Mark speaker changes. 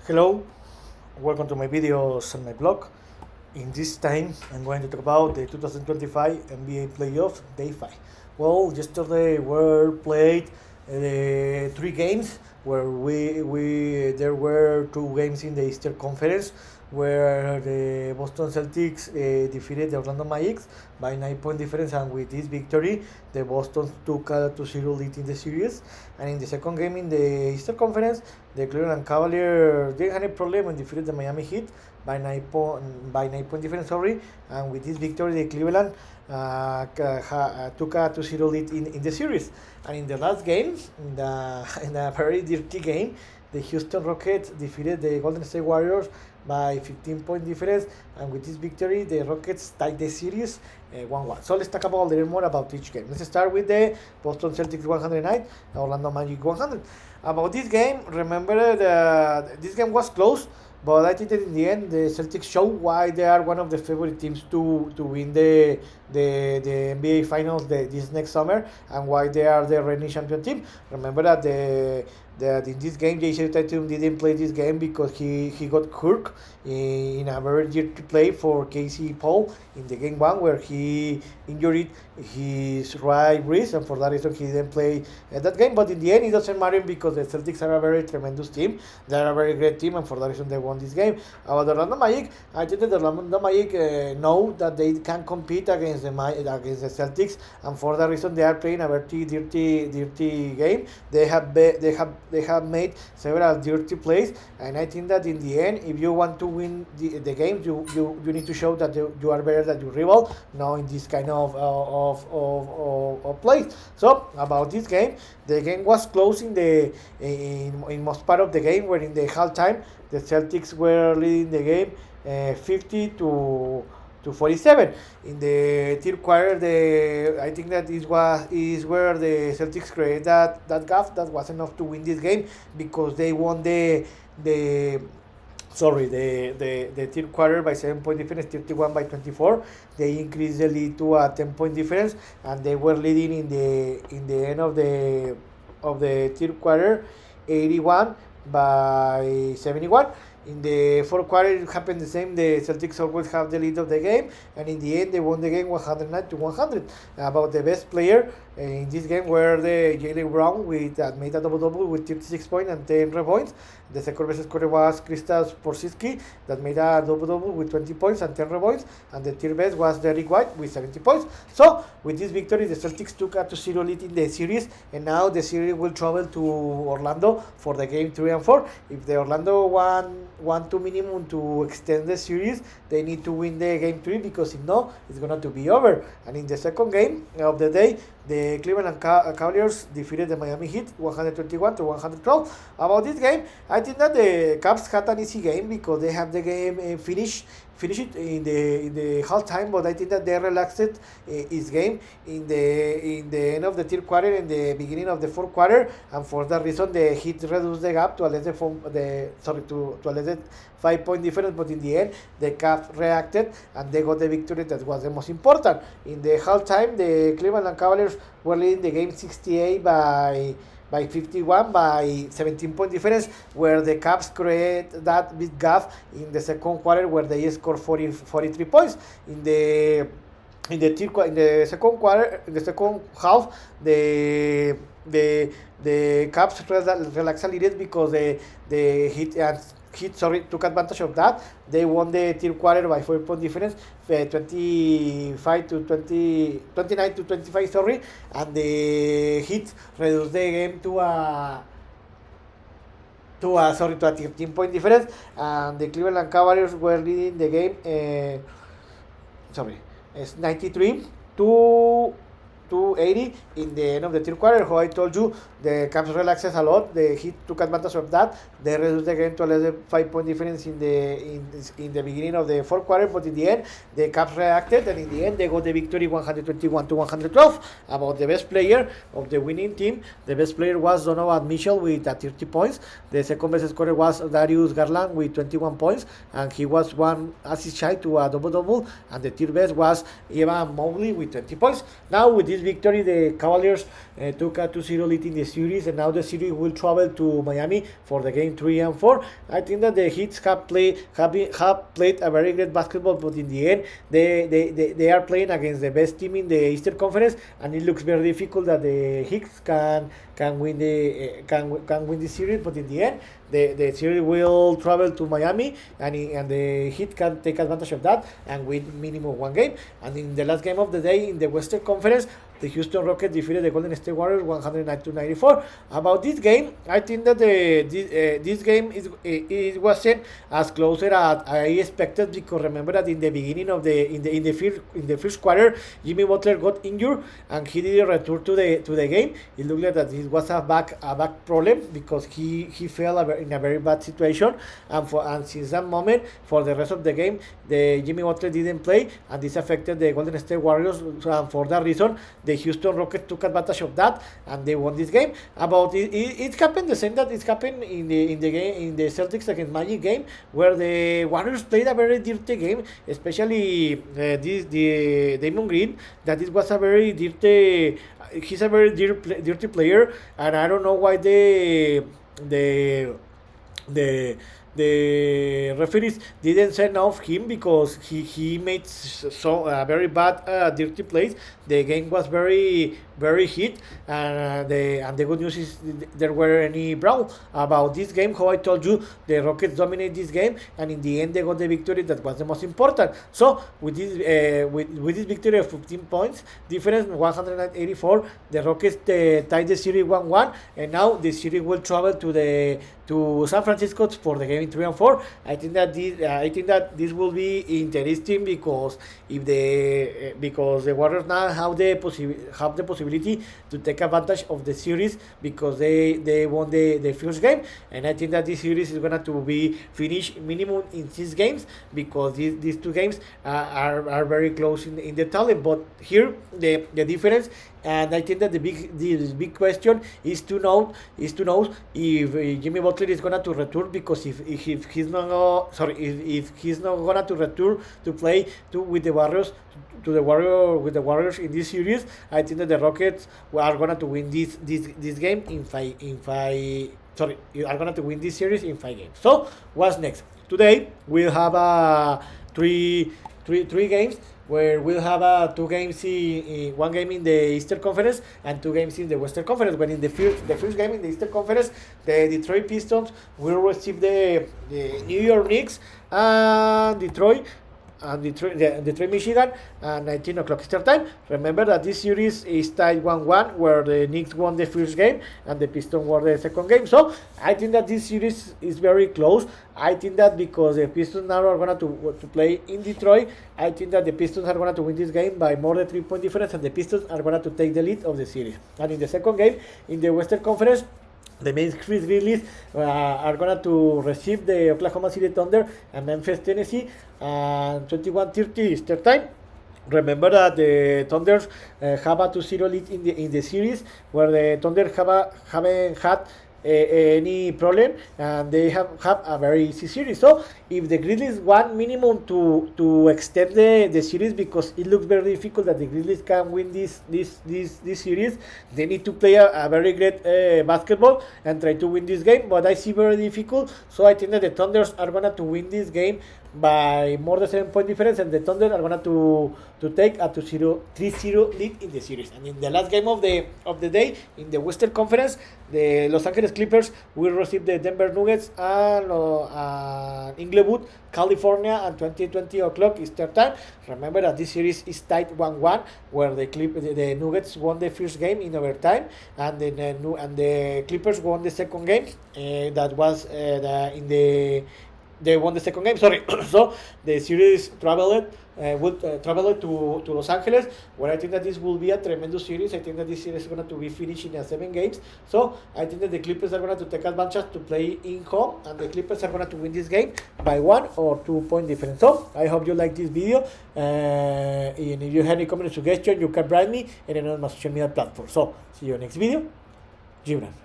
Speaker 1: Hello, welcome to my videos on my blog. In this time, I'm going to talk about the 2025 NBA playoff day 5. Well, yesterday were played three games where there were two games in the Eastern Conference where the Boston Celtics defeated the Orlando Magic by 9 point difference, and with this victory, the Boston took a 2-0 lead in the series. And in the second game in the Eastern Conference, the Cleveland Cavaliers didn't have any problem and defeated the Miami Heat by 9 point difference. Sorry, and with this victory, the Cleveland took a 2-0 lead in the series. And in the last game, in a very dirty game, the Houston Rockets defeated the Golden State Warriors by 15 point difference, and with this victory, the Rockets tied the series 1-1. So let's talk about a little more about each game. Let's start with the Boston Celtics 109, Orlando Magic 100. About this game, remember that this game was close, but I think that in the end, the Celtics show why they are one of the favorite teams to win the NBA Finals this next summer, and why they are the reigning champion team. Remember that that in this game, Jason Tatum didn't play this game because he got hurt in a very dirty play for Casey Paul in the game one, where he injured his right wrist, and for that reason he didn't play that game. But in the end, it doesn't matter because the Celtics are a very tremendous team. They are a very great team, and for that reason they won this game. About the Orlando Magic, I think that the Orlando Magic know that they can compete against the Celtics, and for that reason they are playing a very dirty game. They have made several dirty plays, and I think that in the end, if you want to win the game, you need to show that you are better than your rival. Now in this kind of plays. So about this game, the game was close in most part of the game, where in the halftime the Celtics were leading the game 50 to 47. In the third quarter, I think that is where the Celtics created that gap that was enough to win this game, because they won the third quarter by 7 point difference, 31 by 24. They increased the lead to a 10 point difference, and they were leading in the end of the third quarter, 81 by 71. In the fourth quarter, it happened the same. The Celtics always have the lead of the game, and in the end, they won the game 109 to 100. About the best player in this game were the Jaylen Brown, that made a double-double with 36 points and 10 rebounds. The second best scorer was Kristaps Porzingis, that made a double-double with 20 points and 10 rebounds. And the third best was Derrick White with 70 points. So, with this victory, the Celtics took a 2-0 lead in the series, and now the series will travel to Orlando for the game 3 and 4. If the Orlando want to minimum to extend the series, they need to win the game 3, because if not, it's going to be over. And in the second game of the day, the Cleveland Cavaliers defeated the Miami Heat 121 to 112. About this game, I think that the Cavs had an easy game because they have the game finished it in the halftime, but I think that they relaxed his game in the end of the third quarter and the beginning of the fourth quarter, and for that reason the Heat reduced the gap to a less than 5 point difference. But in the end, the Cavs reacted and they got the victory. That was the most important. In the halftime, the Cleveland Cavaliers were leading the game 68 by 51 by 17 point difference, where the Cavs create that big gap in the second quarter, where they scored 43 points. In the second half, the Cavs relaxed a little because the Heat took advantage of that. They won the third quarter by 4 point difference, 29 to 25. Sorry, and the Heat reduced the game to a 13 point difference, and the Cleveland Cavaliers were leading the game. It's 93 to 280 in the end of the third quarter. How I told you, the Cavs relaxed a lot. The Heat took advantage of that. They reduced the game to a less than 5 point difference in the beginning of the fourth quarter, but in the end, the Cavs reacted, and in the end, they got the victory 121 to 112. About the best player of the winning team, the best player was Donovan Mitchell with 30 points. The second best scorer was Darius Garland with 21 points, and he was one assist shy to a double-double. And the third best was Evan Mobley with 20 points. Now, with this this victory, the Cavaliers took a 2-0 lead in the series, and now the series will travel to Miami for the game 3 and 4. I think that the Heat have played a very great basketball, but in the end, they are playing against the best team in the Eastern Conference, and it looks very difficult that the Heat can win the series. But in the end, the series will travel to Miami, and the Heat can take advantage of that and win minimum one game. And in the last game of the day in the Western Conference, the Houston Rockets defeated the Golden State Warriors 109-94. About this game, I think that this game it wasn't as close as I expected, because remember that in the beginning of in the first quarter, Jimmy Butler got injured and he didn't return to the game. It looked like that it was a back problem, because he fell in a very bad situation, and since that moment, for the rest of the game, the Jimmy Butler didn't play, and this affected the Golden State Warriors. And for that reason, the Houston Rockets took advantage of that and they won this game. About it happened the same that it happened in the game in the Celtics against Magic game, where the Warriors played a very dirty game, especially the Damon Green. That it was a very dirty. He's a very dirty player, and I don't know why the referees didn't send off him, because he made very bad dirty plays. The game was very hit, and the good news is there were any brawl. About this game, how I told you, the Rockets dominate this game, and in the end they got the victory. That was the most important. So with this victory of 15 points difference, 184, the Rockets tied the series 1-1, and now the series will travel to San Francisco for the game in 3 and 4. I think that this will be interesting, because the Warriors now have the possibility to take advantage of the series, because they won the first game, and I think that this series is gonna to be finished minimum in 6 games, because these 2 games are very close in the talent. But here the difference. And I think that the big question is to know if Jimmy Butler is gonna to return, because if he's not gonna to return to play with the Warriors in this series, I think that the Rockets are gonna to win this game are gonna to win this series in 5 games. So what's next? Today we'll have three games, where we'll have 2 games, one game in the Eastern Conference and 2 games in the Western Conference. When in the first game in the Eastern Conference, the Detroit Pistons will receive the New York Knicks and Detroit, Michigan, at 19 o'clock Eastern Time. Remember that this series is tied 1-1, where the Knicks won the first game and the Pistons won the second game. So I think that this series is very close. I think that because the Pistons now are going to play in Detroit, I think that the Pistons are going to win this game by more than 3-point difference, and the Pistons are going to take the lead of the series. And in the second game, in the Western Conference, the Memphis Grizzlies are going to receive the Oklahoma City Thunder and Memphis, Tennessee, and 21:30 Eastern Time. Remember that the Thunders have a 2-0 lead in the series, where the Thunder haven't had any problem, and they have a very easy series. So if the Grizzlies want minimum to extend the series, because it looks very difficult that the Grizzlies can win this series, they need to play a very great basketball and try to win this game. But I see very difficult, so I think that the Thunders are gonna to win this game by more than 7-point difference, and the Thunder are gonna to take a 3-0 lead in the series. And in the last game of the day in the Western Conference, the Los Angeles Clippers will receive the Denver Nuggets and Inglewood, California, at 20 o'clock Eastern Time. Remember that this series is tied 1-1, where the Nuggets won the first game in overtime, and the Clippers won the second game. They won the second game, sorry. So the series traveled to Los Angeles, where I think that this will be a tremendous series. I think that this series is going to be finished in 7 games. So I think that the Clippers are going to take advantage to play in home, and the Clippers are going to win this game by 1 or 2-point difference. So I hope you like this video, and if you have any comment or suggestion, you can write me in another social media platform. So see you next video. Gibran.